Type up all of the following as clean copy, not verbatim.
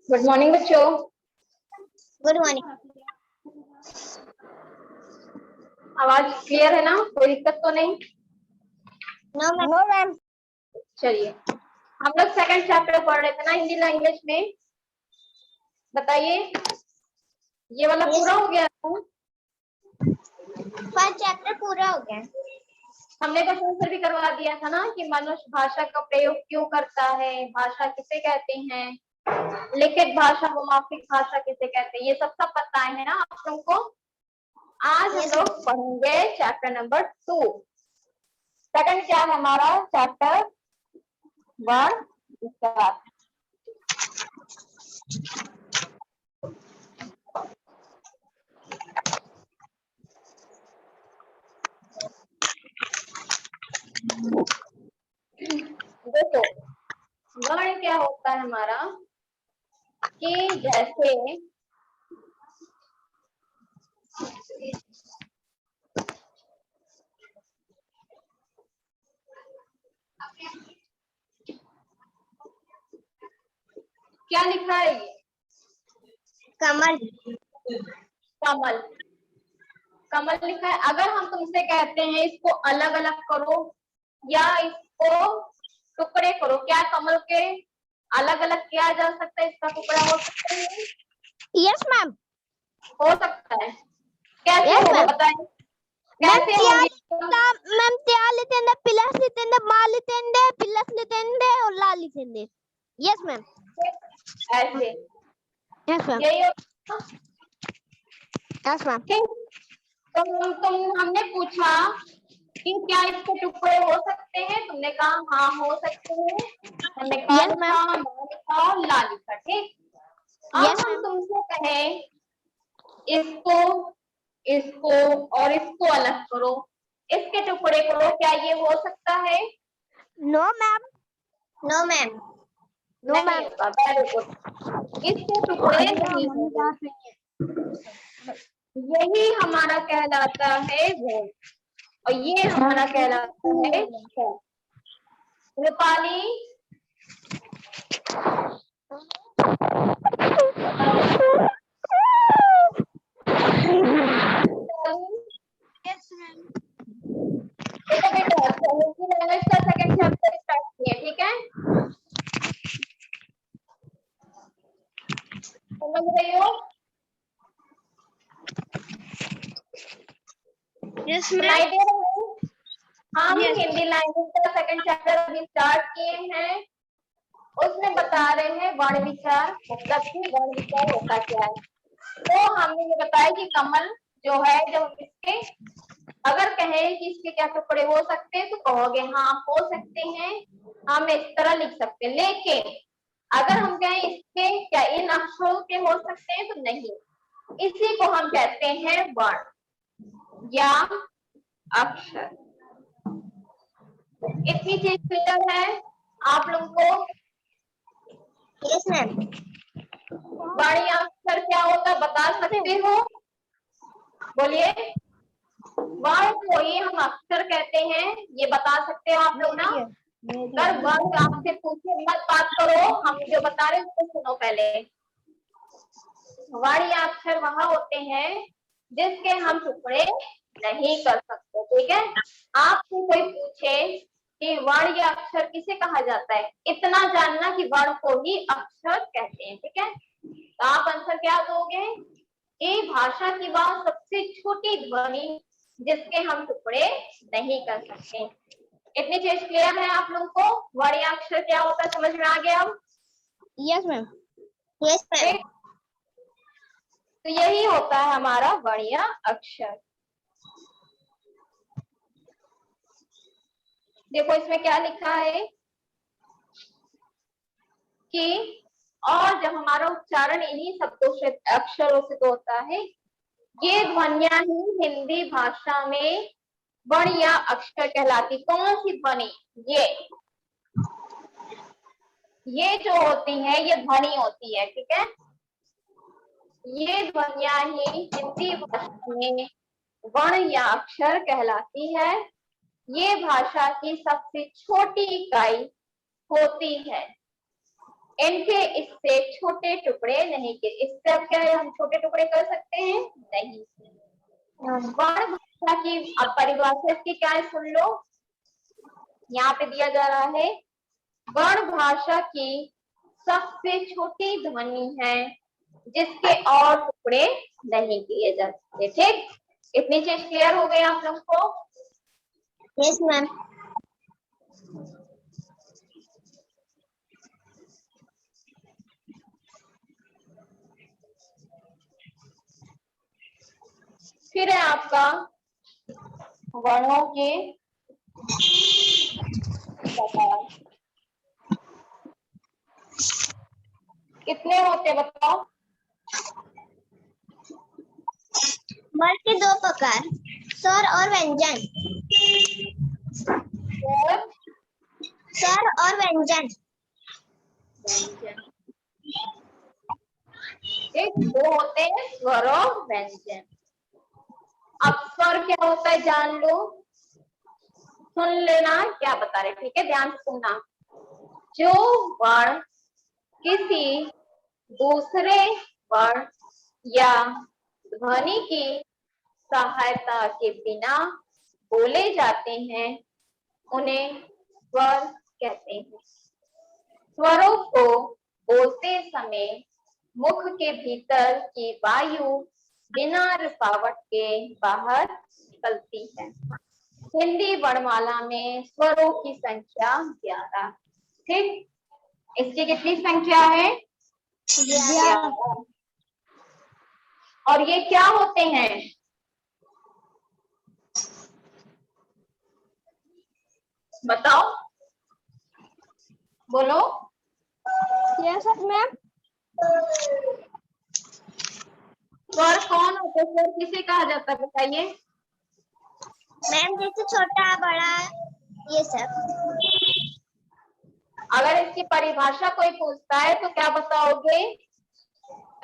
Good morning बच्चों। Good morning. आवाज clear है ना? कोई दिक्कत तो नहीं? No ma'am. चलिए, हम लोग सेकंड चैप्टर पढ़ रहे थे ना हिंदी लैंग्वेज में। बताइए, ये वाला पूरा हो गया था? फर्स्ट चैप्टर पूरा हो गया। हमने क्वेश्चन आंसर भी करवा दिया था ना कि मनुष्य भाषा का प्रयोग क्यों करता है, भाषा किसे कहते हैं, लिखित भाषा व मौखिक भाषा किसे कहते हैं, ये सब पता है ना आप लोगों को। आज हम लोग पढ़ेंगे चैप्टर नंबर 2। सेकंड क्या है हमारा? Chapter 1 start. देखो, वर्ण क्या होता है हमारा कि जैसे क्या लिखा है ये? कमल। कमल। कमल लिखा है। अगर हम तुमसे कहते हैं इसको अलग अलग करो या इसको टुकड़े करो, क्या कमल के अलग अलग किया जा सकता है? इसका टुकड़ा हो सकता है? Yes ma'am. हो सकता है। कैसे होगा बताएं? कैसे होगी? मैम त्या लितेंदे प्लस लितेंदे मा लितेंदे प्लस लितेंदे और ला लितेंदे। Yes ma'am. ऐसे। Yes ma'am. यही होगा। Yes ma'am. तो हमने पूछा कि क्या इसके टुकड़े हो सकते हैं? तुमने कहा हाँ हो सकते हैं। हमने कहा Yes, ma'am. लिखा और ला लिखा। ठीक। अब Yes, हम ma'am. तुमसे कहें इसको इसको और इसको अलग करो, इसके टुकड़े करो, क्या ये हो सकता है? No ma'am. No ma'am. No नहीं होगा। Very good. इसके टुकड़े नहीं होंगे। यही हमारा कहलाता है गुण और ये हमारा कहलाता है गुण। रूपाली, देखो बेटा, हिंदी लैंग्वेज का सेकंड चैप्टर स्टार्ट किया, ठीक है? समझ रही हो? यस सुनाई दे रहा है? हम Yes. हिंदी लैंग्वेज का सेकंड चैप्टर अभी स्टार्ट किए हैं। उसमें बता रहे हैं वर्ण विचार, मतलब कि वर्ण विचार होता क्या है। तो हमने ये बताया कि कमल जो है, जब इसके अगर कहें कि इसके क्या टुकड़े हो सकते हैं तो कहोगे हाँ हो सकते हैं, हम इस तरह लिख सकते हैं। लेकिन अगर हम कहें इसके क्या इन अक्षरों के हो सकते हैं तो नहीं। इसी को हम कहते हैं वर्ण या अक्षर। इतनी चीज क्लियर है आप लोगों को? Yes ma'am. वर्ण या अक्षर क्या होता है बता सकते हो? बोलिए। वर्ण को ही हम अक्षर कहते हैं, ये बता सकते हो आप लोग ना? अगर वर्ण आपसे पूछे मत बात करो, हम जो बता रहे हैं उसको सुनो पहले। वर्ण या अक्षर वहां होते हैं जिसके हम टुकड़े नहीं कर सकते। ठीक है? आपसे कोई पूछे कि वर्ण या अक्षर किसे कहा जाता है, इतना जानना कि वर्ण को ही अक्षर कहते हैं। ठीक है? तो आप आंसर क्या दोगे? ये भाषा की वह सबसे छोटी ध्वनि जिसके हम टुकड़े नहीं कर सकते। इतनी चीज क्लियर है आप लोगों को? वर्ण या अक्षर क्या होता है समझ में आ गया अब? Yes ma'am. Yes ma'am. तो यही होता है हमारा वर्ण या अक्षर। देखो इसमें क्या लिखा है कि और जब हमारा उच्चारण इन्हीं शब्दों से अक्षरों से तो होता है, ये ध्वनियां ही हिंदी भाषा में वर्ण या अक्षर कहलाती। कौन सी ध्वनि? ये जो होती है ये ध्वनि होती है। ठीक है? ये ध्वनियां ही हिंदी भाषा में वर्ण या अक्षर कहलाती है। ये भाषा की सबसे छोटी इकाई होती है। इनके इससे छोटे टुकड़े नहीं किए। इससे अब क्या है, हम छोटे टुकड़े कर सकते हैं? नहीं। वर्ण भाषा की अब परिभाषा इसकी क्या है, सुन लो। यहाँ पे दिया जा रहा है, वर्ण भाषा की सबसे छोटी ध्वनि है जिसके और टुकड़े नहीं किए जा सकते। ठीक, इतनी चीज क्लियर हो गई आप लोग को? Yes ma'am. फिर है आपका वर्णों के प्रकार। कितने होते बताओ? वर्ण के दो प्रकार, स्वर और व्यंजन। स्वर, स्वर और व्यंजन। व्यंजन। एक दो होते हैं, स्वर और व्यंजन। अब स्वर क्या होता है जान लो, सुन लेना क्या बता रहे, ठीक है, ध्यान से सुनना। जो वर्ण किसी दूसरे वर्ण या ध्वनि की सहायता के बिना बोले जाते हैं उन्हें स्वर कहते हैं। स्वरों को बोलते समय मुख के भीतर की वायु बिना रुकावट के बाहर निकलती है। हिंदी वर्णमाला में स्वरों की संख्या 11। ठीक, इसकी कितनी संख्या है? 11। और ये क्या होते हैं? बताओ, बोलो। Yes ma'am. स्वर कौन होते हैं? स्वर किसे कहा जाता है बताइए? मैम जैसे छोटा बड़ा ये सब। अगर इसकी परिभाषा कोई पूछता है तो क्या बताओगे?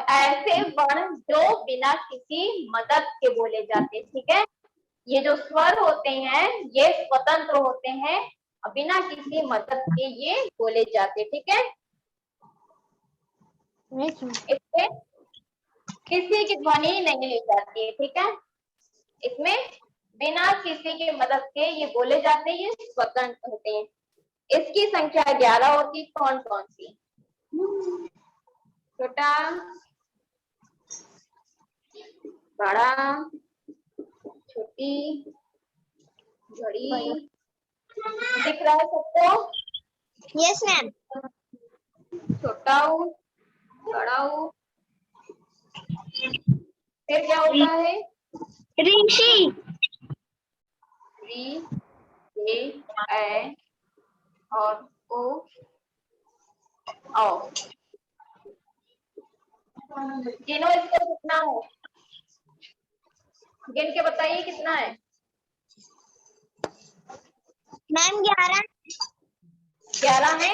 ऐसे वर्ण जो बिना किसी मदद के बोले जाते। ठीक है, ये जो स्वर होते हैं ये स्वतंत्र होते हैं और बिना किसी मदद के ये बोले जाते। ठीक है, इसमें किसी की ध्वनि नहीं ली जाती है। ठीक है, इसमें बिना किसी की मदद के ये बोले जाते हैं, ये स्वतंत्र होते हैं। इसकी संख्या 11 होती। कौन कौन सी? छोटा, बड़ा, छोटी, बड़ी। दिख रहा है सबको? Yes ma'am. छोटा हो, बड़ा हो, फिर क्या होता है? ऋषि। री, ए और ओ, औ। गिनो इसको कितना है, गिन के बताइए कितना है? मैम 11। 11 है।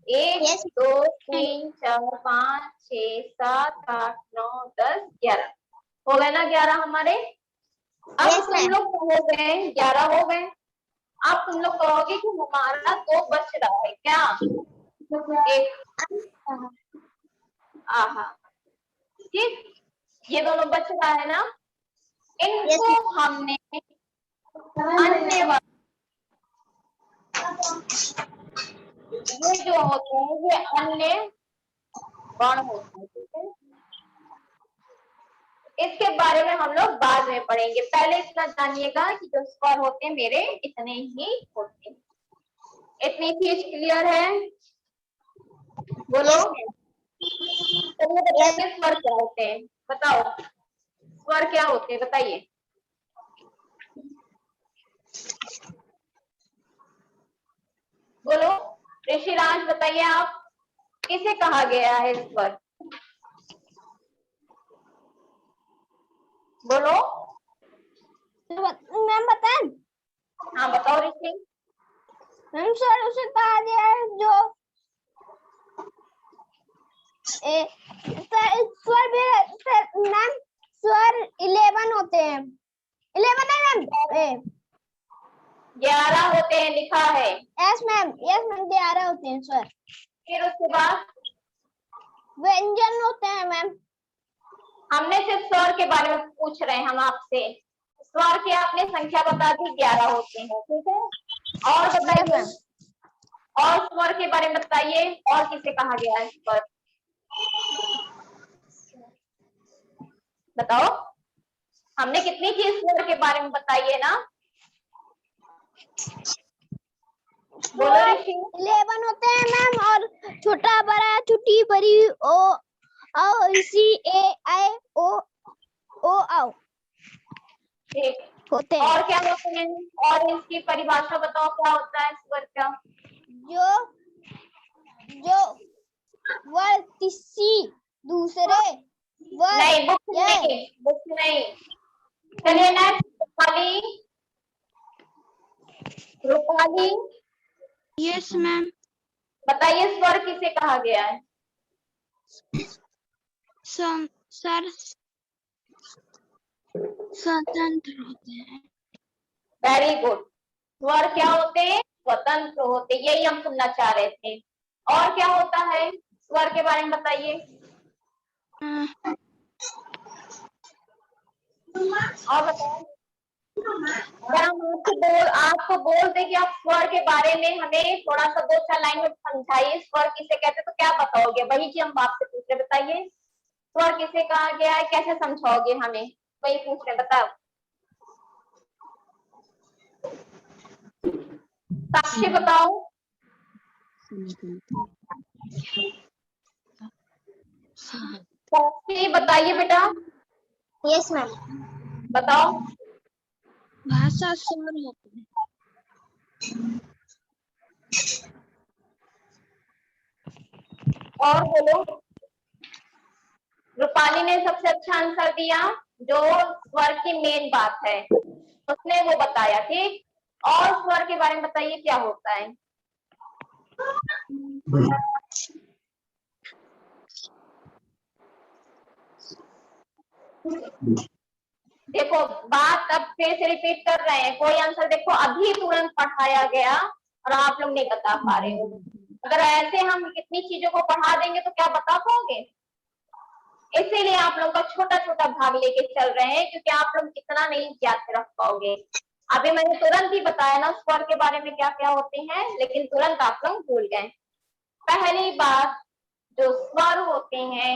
1 यस 2 3 4 5 6 7 8 9 10 11 हो गए ना 11 हमारे। अब यस तुम मैम। लोग हो गए 11 हो गए। अब तुम लोग कहोगे कि हमारा तो बच रहा है क्या? एक, आहा, ठीक, ये दोनों बच रहा है ना, इनको हमने अन्य वर्ण, ये जो होते हैं ये अन्य वर्ण होते हैं। ठीक है, इसके बारे में हम लोग बाद में पढ़ेंगे। पहले इतना जानिएगा कि जो स्वर होते हैं मेरे इतने ही होते हैं। इतनी चीज क्लियर है? बोलो। चलिए बताइए स्वर क्या होते हैं, बताओ स्वर क्या होते हैं बताइए। बोलो, ऋषिराज बताइए आप, किसे कहा गया है स्वर? बोलो। मैम बताएं। हाँ बताओ ऋषि। मैम सर उसे कहा गया है जो स्वर भी मैम स्वर 11 होते हैं। 11 है मैम। 11 होते हैं लिखा है। यस मैम 11 होते हैं सर। फिर उसके बाद व्यंजन होते हैं मैम। हमने सिर्फ स्वर के बारे में पूछ रहे हैं हम आपसे। स्वर की आपने संख्या बता दी, 11 होते हैं, ठीक है। और बताइए, और स्वर के बारे में बताइए, और किसे कहा गया है स्वर? बताओ, हमने कितनी चीज स्वर के बारे में बताई है ना? बोलो ऋषि। 11 होते हैं मैम, और छोटा बड़ा छोटी बड़ी ओ सी ए आई ओ आओ ठीक, होते हैं। और क्या होते हैं? और इसकी परिभाषा बताओ, क्या होता है स्वर का? जो वर्ड किसी दूसरे वर्ड नहीं, बुक नहीं, बुक नहीं। चलिए next, Rupali. Rupali, yes ma'am. बताइए स्वर किसे कहा गया है? सर स्वतंत्र होते हैं। Very good. स्वर क्या होते हैं? स्वतंत्र होते, यही हम सुनना चाह रहे थे। और क्या होता है स्वर के बारे में बताइए। और बताओ, अगर हम आपको बोल दे कि आप स्वर के बारे में हमें थोड़ा सा 2-4 लाइन में समझाइए, स्वर किसे कहते, तो क्या बताओगे? वही चीज हम आपसे पूछ रहे, बताइए स्वर किसे कहा गया है, कैसे समझाओगे हमें? वही पूछ रहे, बताओ। साक्षी बताओ। साक्षी बताइए बेटा। Yes ma'am. बताओ। भाषा स्वर होते हैं। और बोलो। रूपाली ने सबसे अच्छा आंसर दिया, जो स्वर की मेन बात है उसने वो बताया, ठीक। और स्वर के बारे में बताइए क्या होता है? देखो, बात अब फिर से रिपीट कर रहे हैं, कोई आंसर देखो अभी तुरंत पढ़ाया गया और आप लोग नहीं बता पा रहे हो। अगर ऐसे हम कितनी चीजों को पढ़ा देंगे तो क्या बता पाओगे? इसीलिए आप लोग का छोटा छोटा भाग लेके चल रहे हैं, क्योंकि आप लोग इतना नहीं याद रख पाओगे। अभी मैंने तुरंत ही बताया ना स्वर के बारे में क्या क्या होते हैं, लेकिन तुरंत आप लोग भूल गए। पहली बात, जो स्वर होते हैं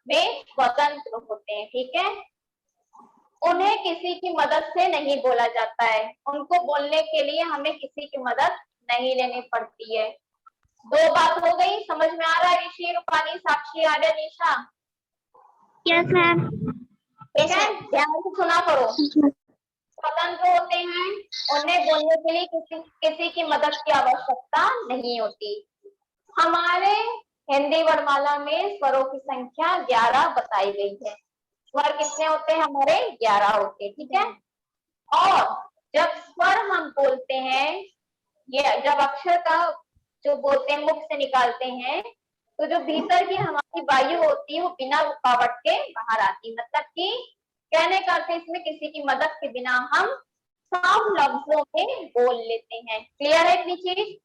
वे स्वतंत्र होते हैं, ठीक है। उन्हें किसी की मदद से नहीं बोला जाता है, उनको बोलने के लिए हमें किसी की मदद नहीं लेनी पड़ती है। 2 बात हो गई, समझ में आ रहा है ऋषि, रूपानी, साक्षी, आर्या, निशा? Yes ma'am. ठीक है, ध्यान से सुना करो। स्वतंत्र होते हैं, उन्हें बोलने के लिए किसी की मदद की आवश्यकता नहीं होती। हमारे हिंदी वर्णमाला में स्वरों की संख्या 11 बताई गई है। स्वर कितने होते हैं हमारे? 11 होते हैं, ठीक है। और जब स्वर हम बोलते हैं, ये जब अक्षर का जो बोलते हैं मुख से निकालते हैं, तो जो भीतर की हमारी वायु होती है वो बिना रुकावट के बाहर आती है। मतलब कि कहने का अर्थ इसमें किसी की मदद के बिना हम साफ लफ्जों में बोल लेते हैं। क्लियर है इतनी चीज?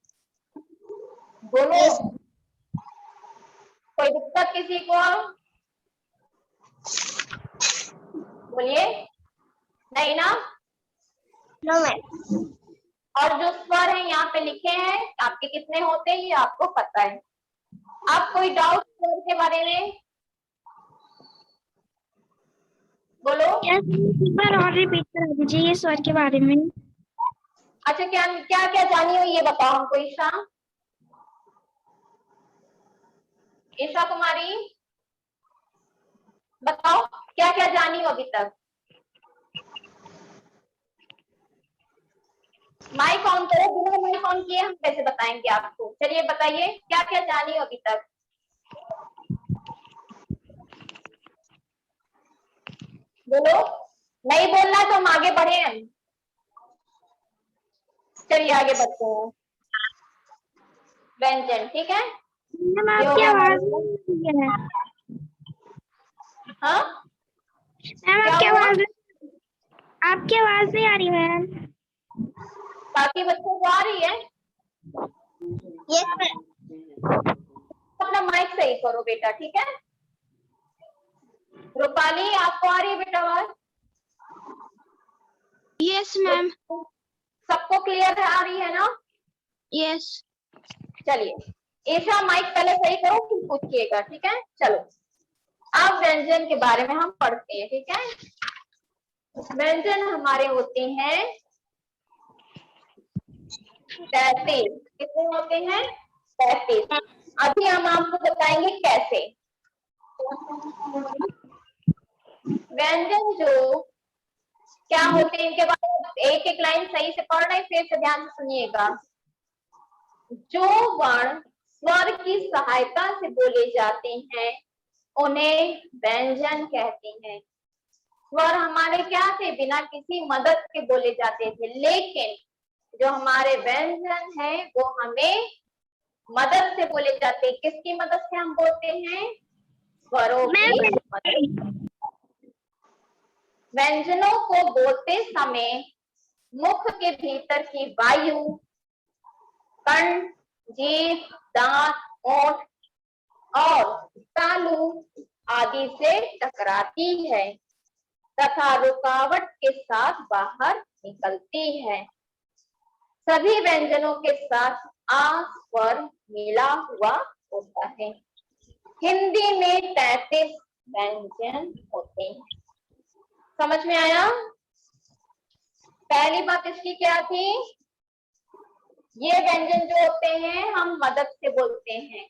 बोलो। कोई दिक्कत किसी को? बोलिए। नहीं ना? No ma'am. और जो स्वर है यहाँ पे लिखे हैं आपके कितने होते हैं ये आपको पता है। आप कोई डाउट स्वर के बारे में? बोलो। और रिपीट करा दीजिए ये स्वर के बारे में। अच्छा, क्या क्या क्या जानी हो ये बताओ हमको। ईशा, ईशा कुमारी बताओ, क्या क्या जानी हो अभी तक? माइक ऑन करो, बिना माइक ऑन किए हम कैसे बताएंगे आपको? चलिए बताइए, क्या क्या जानी हो अभी तक? बोलो। नहीं बोलना तो हम आगे बढ़े हैं। चलिए आगे बढ़ते हैं। व्यंजन, ठीक है। मैम आपकी आवाज नहीं है। हाँ, मैम क्या हुआ? आपकी आवाज नहीं आ रही मैम। बाकी बच्चों को आ रही है? Yes ma'am. अपना माइक सही करो बेटा, ठीक है। रूपाली आपको आ रही है बेटा आवाज? Yes ma'am. सबको क्लियर आ रही है ना? यस। चलिए ईशा माइक पहले सही करो फिर पूछिएगा, ठीक है। चलो अब व्यंजन के बारे में हम पढ़ते हैं, ठीक है। व्यंजन हमारे होते हैं 33। कितने होते हैं? 33। अभी हम आपको बताएंगे कैसे। व्यंजन जो क्या होते हैं इनके बारे में एक एक लाइन सही से पढ़ रहे हैं, फिर से ध्यान से सुनिएगा। जो वर्ण स्वर की सहायता से बोले जाते हैं उन्हें व्यंजन कहते हैं। स्वर हमारे क्या थे? बिना किसी मदद के बोले जाते थे, लेकिन जो हमारे व्यंजन है वो हमें मदद से बोले जाते हैं। किसकी मदद से हम बोलते हैं? स्वरों की मदद। व्यंजनों को बोलते समय मुख के भीतर की वायु कंठ, जीभ, दांत, होंठ और तालु आदि से टकराती है तथा रुकावट के साथ बाहर निकलती है। सभी व्यंजनों के साथ आ स्वर मिला हुआ होता है। हिंदी में 33 व्यंजन होते हैं। समझ में आया? पहली बात इसकी क्या थी? ये व्यंजन जो होते हैं हम मदद से बोलते हैं।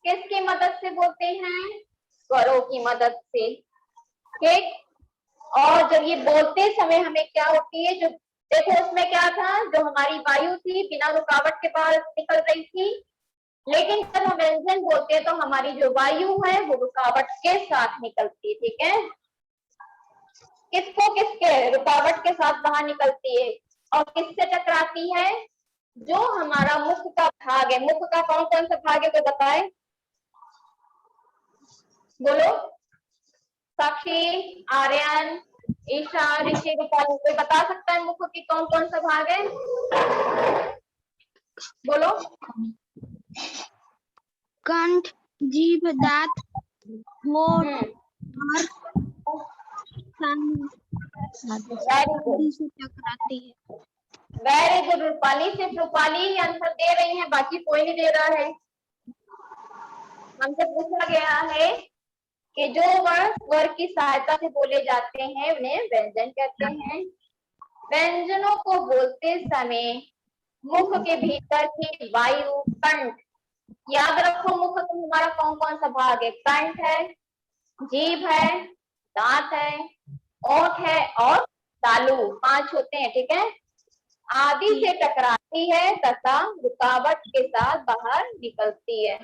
किसकी मदद से बोलते हैं? स्वरों की मदद से, ठीक। और जब ये बोलते समय हमें क्या होती है, जो देखो उसमें क्या था, जो हमारी वायु थी बिना रुकावट के बाहर निकल रही थी, लेकिन जब हम व्यंजन बोलते हैं तो हमारी जो वायु है वो रुकावट के साथ निकलती है, ठीक है। किसके रुकावट के साथ बाहर निकलती है और किससे टकराती है? जो हमारा मुख का भाग है। मुख का कौन कौन सा भाग है तो बताए, बोलो। साक्षी, आर्यन, ईशा, ऋषि, रूपाली, कोई बता सकता है मुख की कौन कौन सा भाग है? बोलो। कंठ, जीभ, दांत, होंठ और से टकराती है। Very good Rupali. सिर्फ रूपाली ही आंसर दे रही है, बाकी कोई नहीं दे रहा है। हमसे पूछा गया है कि जो वर्ण स्वर की सहायता से बोले जाते हैं उन्हें व्यंजन कहते हैं। व्यंजनों को बोलते समय मुख के भीतर की वायु कंठ, याद रखो मुख तो हमारा कौन कौन सा भाग है? कंठ है, जीभ है, दांत है, ओठ है और तालु, 5 होते हैं, ठीक है। आदि से टकराती है तथा रुकावट के साथ बाहर निकलती है।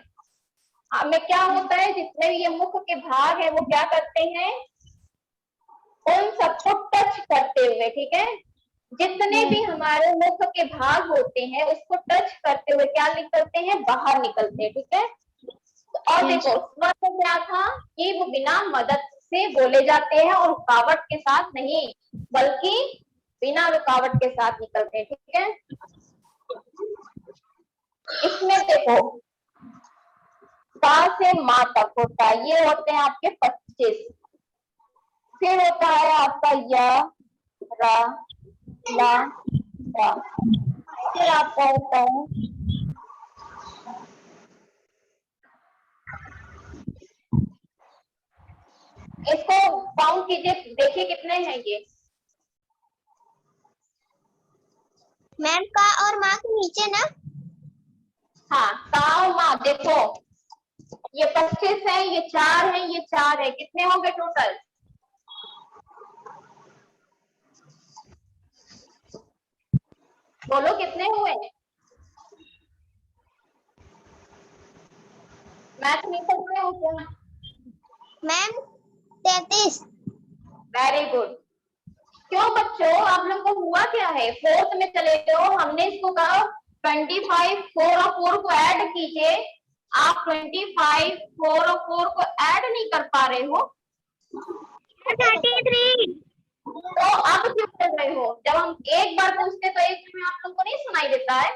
हमें क्या होता है, जितने भी ये मुख के भाग है वो क्या करते हैं? उन सबको टच करते हुए, ठीक है। जितने भी हमारे मुख के भाग होते हैं उसको टच करते हुए क्या निकलते हैं? बाहर निकलते हैं, ठीक है। और देखो स्वर क्या था कि वो बिना मदद से बोले जाते हैं और रुकावट के साथ नहीं, बल्कि बिना रुकावट के साथ निकलते हैं, ठीक है। इसमें देखो सा से माँ तक होता है, ये होते हैं आपके 25। फिर होता है आपका य, र, ला, रा। फिर आपका होता है इसको काउंट कीजिए, देखिए कितने हैं ये। मैम का और माँ के नीचे ना? हाँ का और माँ, देखो ये 25 है, ये 4 है, ये 4 है, कितने हो गए टोटल? बोलो कितने हुए? मैथ नहीं कर रहे हो क्या? मैम 33। Very good. क्यों बच्चों आप लोग को हुआ क्या है? 4th में चले जाओ, हमने इसको कहा 25, 4 और 4 को ऐड कीजिए। आप 25, 4 और 4 को ऐड नहीं कर पा रहे हो 33। तो अब क्यों कर रहे हो? जब हम एक बार पूछते तो एक में आप लोग को नहीं सुनाई देता है?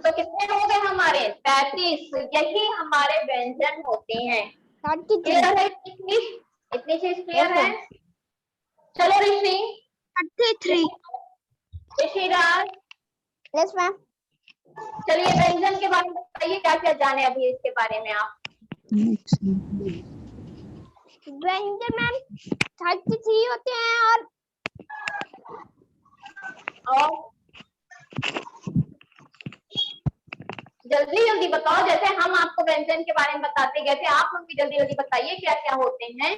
तो कितने हो गए हमारे 33। यही हमारे व्यंजन होते हैं। 33 क्लियर है इतनी चीज क्लियर है। चलो ऋषि 33 ऋषिराज यस मैम। चलिए व्यंजन के बारे में बताइए, क्या क्या जाने अभी इसके बारे में आप। व्यंजन मैम 33 होते हैं और जल्दी जल्दी बताओ, जैसे हम आपको व्यंजन के बारे में बताते गए थे, आप लोग भी जल्दी जल्दी बताइए क्या क्या होते हैं,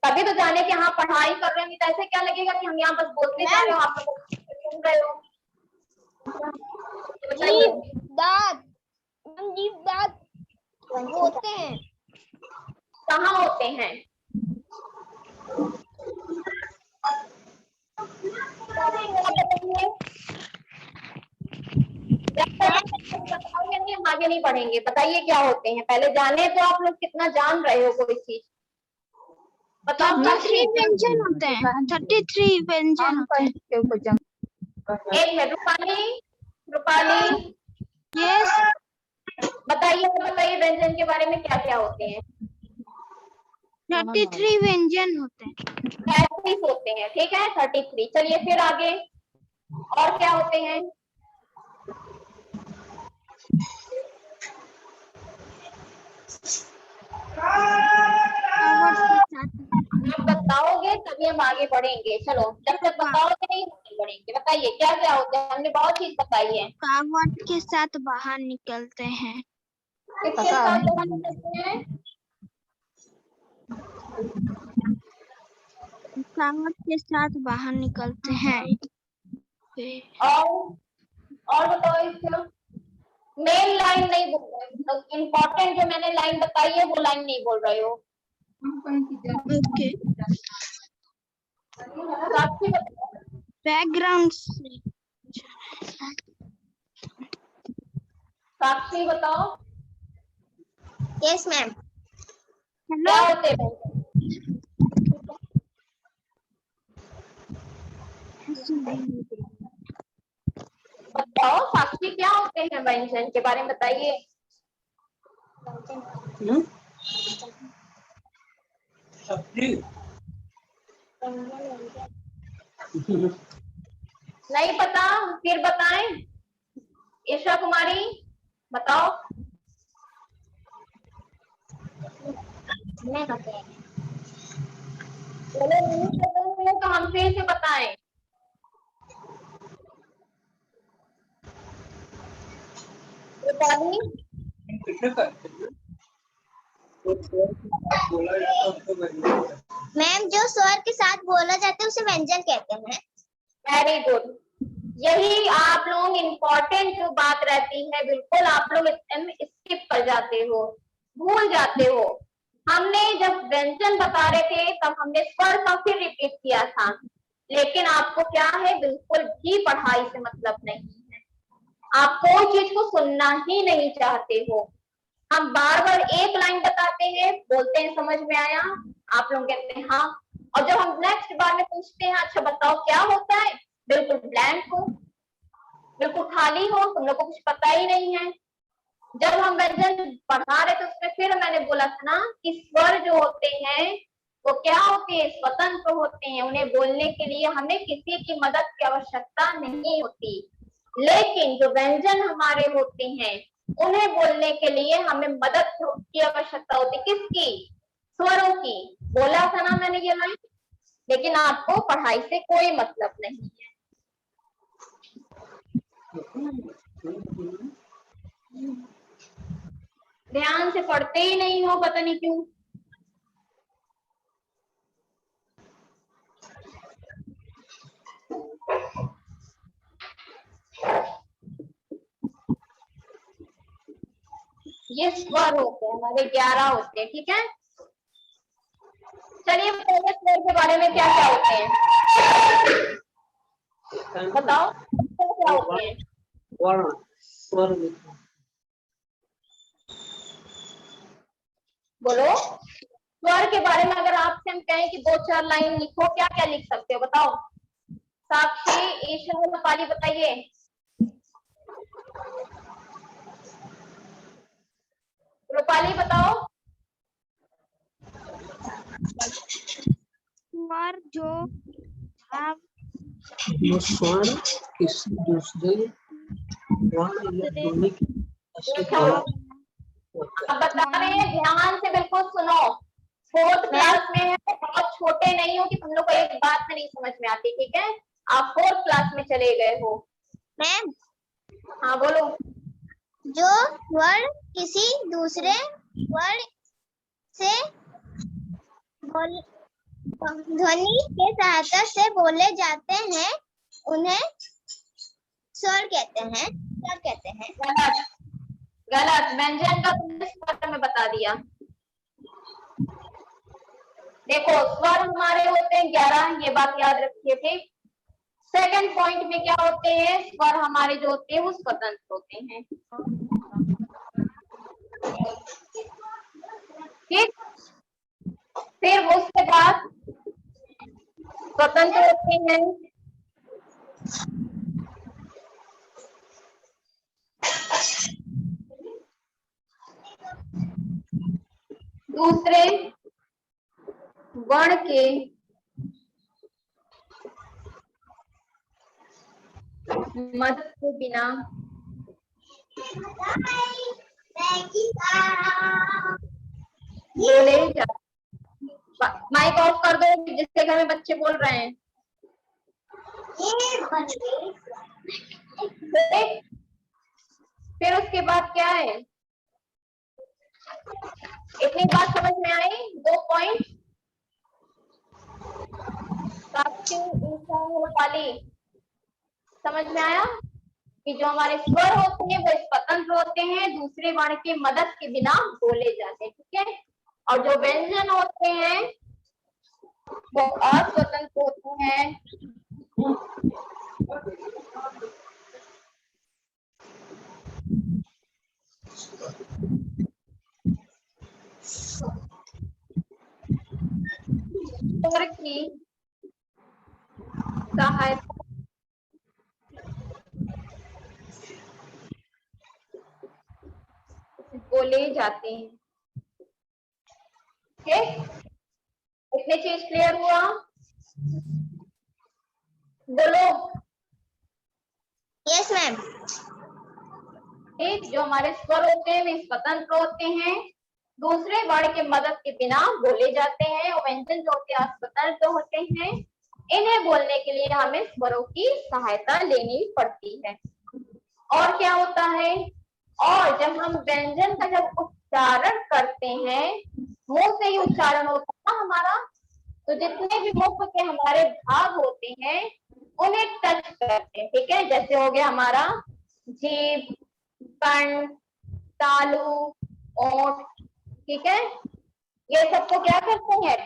तभी तो जाने कि हाँ पढ़ाई कर रहे हैं। तो ऐसे क्या लगेगा कि हम यहाँ बस बोलते जा रहे हो, आप लोग सुन रहे हो। बताइए जीभ दांत होते हैं। कहाँ होते हैं। बताओगे नहीं, हम आगे नहीं बढ़ेंगे। बताइए क्या होते हैं, पहले जाने तो आप लोग कितना जान रहे हो कोई चीज। बताओ 33 व्यंजन होते हैं। 33 व्यंजन होते हैं। एक मिनट रूपाली रूपाली यस बताइए व्यंजन के बारे में क्या क्या होते हैं। 33 व्यंजन होते हैं। 35 होते हैं, ठीक है 33। चलिए फिर आगे और क्या होते हैं। आप बताओगे तभी हम आगे बढ़ेंगे। चलो जब तक बताओगे नहीं हम नहीं बढ़ेंगे। बताइए क्या क्या होता है, हमने बहुत चीज बताई है। कावड़ के साथ बाहर निकलते हैं। किसके साथ बाहर निकलते हैं। कावड़ के साथ बाहर निकलते हैं। और बताओ इसको। मेन लाइन नहीं बोल रहे, मतलब इम्पोर्टेंट जो मैंने लाइन बताई है वो लाइन नहीं बोल रहे हो। ओके साक्षी बताओ। बैकग्राउंड साक्षी बताओ यस मैम। क्या हेलो होते हैं। बताओ साक्षी क्या होते हैं व्यंजन के बारे में बताइए। नहीं पता फिर बताएं। ईशा कुमारी बताओ। मैं बताऊं चलो नहीं पता तो हम फिर से बताएं। रूपाली मैम जो स्वर के साथ बोला जाता है उसे व्यंजन कहते हैं। Very good. यही आप लोग इम्पोर्टेंट जो बात रहती है, बिल्कुल आप लोग स्किप कर जाते हो, भूल जाते हो। हमने जब व्यंजन बता रहे थे तब हमने स्वर का फिर रिपीट किया था, लेकिन आपको क्या है बिल्कुल भी पढ़ाई से मतलब नहीं है। आप कोई चीज को सुनना ही नहीं चाहते हो। हम बार बार एक लाइन बताते हैं, बोलते हैं समझ में आया, आप लोग कहते हैं हाँ, और जब हम नेक्स्ट बार में पूछते हैं अच्छा बताओ क्या होता है, बिल्कुल ब्लैंक हो, बिल्कुल खाली हो, तुम लोग को कुछ पता ही नहीं है। जब हम व्यंजन पढ़ा रहे थे उसमें फिर मैंने बोला था ना कि स्वर जो होते हैं वो क्या होते हैं, स्वतंत्र होते हैं। उन्हें बोलने के लिए हमें किसी की मदद की आवश्यकता नहीं होती। लेकिन जो व्यंजन हमारे होते हैं उन्हें बोलने के लिए हमें मदद की आवश्यकता होती है। किसकी, स्वरों की। बोला था ना मैंने ये लाइन, लेकिन आपको पढ़ाई से कोई मतलब नहीं है। ध्यान से पढ़ते ही नहीं हो, पता नहीं क्यों। ये स्वर होते हैं हमारे 11 होते हैं, ठीक है। चलिए बताइए स्वर के बारे में क्या क्या होते हैं, बताओ क्या क्या होते हैं। वर्ण स्वर बोलो स्वर के बारे में अगर आपसे हम कहें कि 2-4 लाइन लिखो, क्या क्या लिख सकते हो बताओ। साक्षी, ईशा, रूपाली बताइए। रूपाली बताओ। स्वर जो भाव जो स्वर किसी दूसरे वर्ण या ध्वनि के से देखो बोला आप बता रहे हैं, ध्यान से बिल्कुल सुनो। फोर्थ क्लास में है, बहुत छोटे नहीं हो कि तुम लोग को एक बात में नहीं समझ में आती, ठीक है। आप फोर्थ क्लास में चले गए हो। मैम, हाँ बोलो। जो वर्ण किसी दूसरे वर्ण से बोल ध्वनि के सहायता से बोले जाते हैं उन्हें स्वर कहते हैं। स्वर कहते हैं। गलत, गलत। व्यंजन का तुमने स्वर में बता दिया। देखो स्वर हमारे होते हैं 11, ये बात याद रखिए। ठीक, सेकंड पॉइंट में क्या होते हैं, स्वर हमारे जो होते हैं वो स्वतंत्र होते हैं। ठीक, फिर उसके बाद स्वतंत्र होते हैं दूसरे वर्ण के मदद के बिना बोले जाते। माइक ऑफ कर दो जिसके घर में बच्चे बोल रहे हैं। फिर उसके बाद क्या है, इतनी बात समझ में आई? 2 पॉइंट वाली समझ में आया कि जो हमारे स्वर होते हैं वो स्वतंत्र होते हैं, दूसरे वर्ण की मदद के बिना बोले जाते हैं, ठीक है। और जो व्यंजन होते हैं वो अस्वतंत्र होते हैं। स्वर की सहायता बोले जाते हैं। ठीक, इतने चीज क्लियर हुआ? बोलो। Yes ma'am. ठीक, जो हमारे स्वर होते हैं वे स्वतंत्र होते हैं, दूसरे वर्ण की मदद के बिना बोले जाते हैं, और व्यंजन जो होते हैं स्वतंत्र होते हैं। इन्हें बोलने के लिए हमें स्वरों की सहायता लेनी पड़ती है। और क्या होता है, और जब हम व्यंजन का जब उच्चारण करते हैं, मुंह से ही उच्चारण होता है ना हमारा, तो जितने भी मुख के हमारे भाग होते हैं उन्हें टच करते हैं, ठीक है। जैसे हो गया हमारा जीभ, कंठ, तालु, ओंठ, ठीक है। ये सबको क्या करते हैं,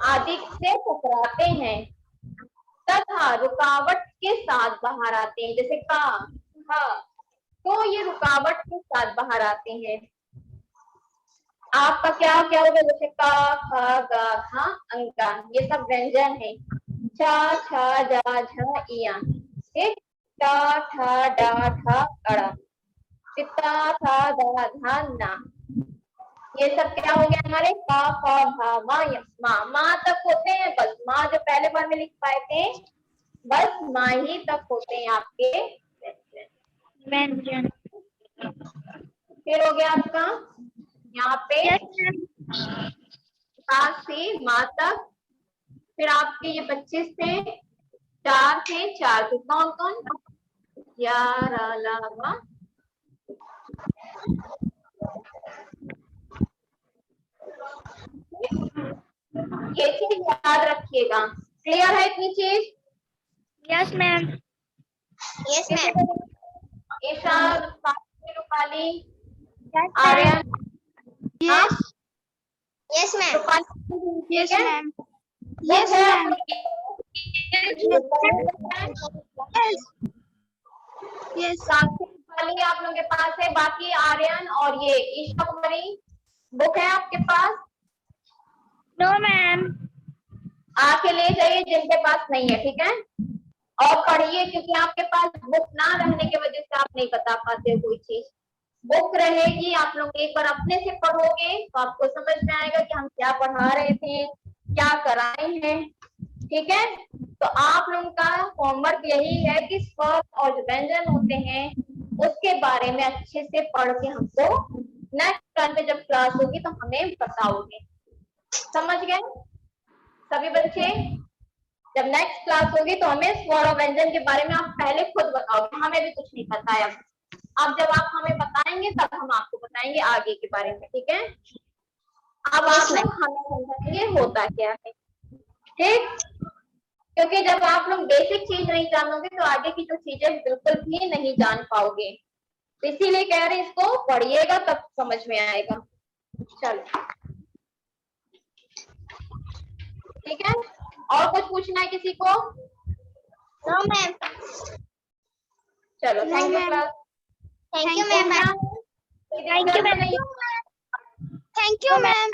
आदि से टकराते हैं तथा रुकावट के साथ बाहर आते हैं, जैसे का, हा, तो ये रुकावट के साथ बाहर आते हैं। आपका क्या क्या होगा, जैसे का, ख, ग, घ, अंका, ये सब व्यंजन है। चा, छ, जा, झ, इया, ठीक। टा, ठा, डा, ठा, अड़ा, पिता, था, धा, धा, ना, ये सब क्या हो गया हमारे, का, ख, भा, मा, या, मा तक होते हैं बस। माँ जो पहले बार में लिख पाए थे, बस माँ ही तक होते हैं आपके व्यंजन। फिर हो गया आपका यहाँ पे का से माँ तक। फिर आपके ये 25 से 4 से 4 तो कौन कौन, या, रा, ला, वा, ये चीज याद रखिएगा। क्लियर है इतनी चीज? Yes ma'am. Yes ma'am. Isha, Rupali, Aryan, yes. Yes ma'am. Yes ma'am. Yes ma'am. Yes. Rupali आप लोगों के पास है, बाकी आर्यन और ये ईशा कुमारी बुक है आपके पास? No ma'am. आके ले जाइए जिनके पास नहीं है, ठीक है। और पढ़िए, क्योंकि आपके पास बुक ना रहने की वजह से आप नहीं बता पाते हो कोई चीज। बुक रहेगी, आप लोग एक बार अपने से पढ़ोगे तो आपको समझ में आएगा कि हम क्या पढ़ा रहे थे, क्या कराए हैं। ठीक है, तो आप लोगों का होमवर्क यही है कि स्वर और जो व्यंजन होते हैं उसके बारे में अच्छे से पढ़ के हमको नेक्स्ट टाइम पे जब क्लास होगी तो हमें बताओगे। समझ गए सभी बच्चे? जब नेक्स्ट क्लास होगी तो हमें स्वर और व्यंजन के बारे में आप पहले खुद बताओगे, हमें भी कुछ नहीं पता है। अब जब आप हमें बताएंगे तब हम आपको बताएंगे आगे के बारे में। ठीक है, अब आप लोग हमें समझाएंगे होता क्या है। ठीक, क्योंकि जब आप लोग बेसिक चीज नहीं जानोगे तो आगे की जो चीजें बिल्कुल भी नहीं जान पाओगे। तो इसीलिए कह रहे हैं इसको पढ़िएगा तब समझ में आएगा। चलो ठीक है, और कुछ पूछना है किसी को? No ma'am. चलो No, thank you ma'am. Class. Thank you ma'am. कोई दिक्कत तो नहीं? Thank you ma'am.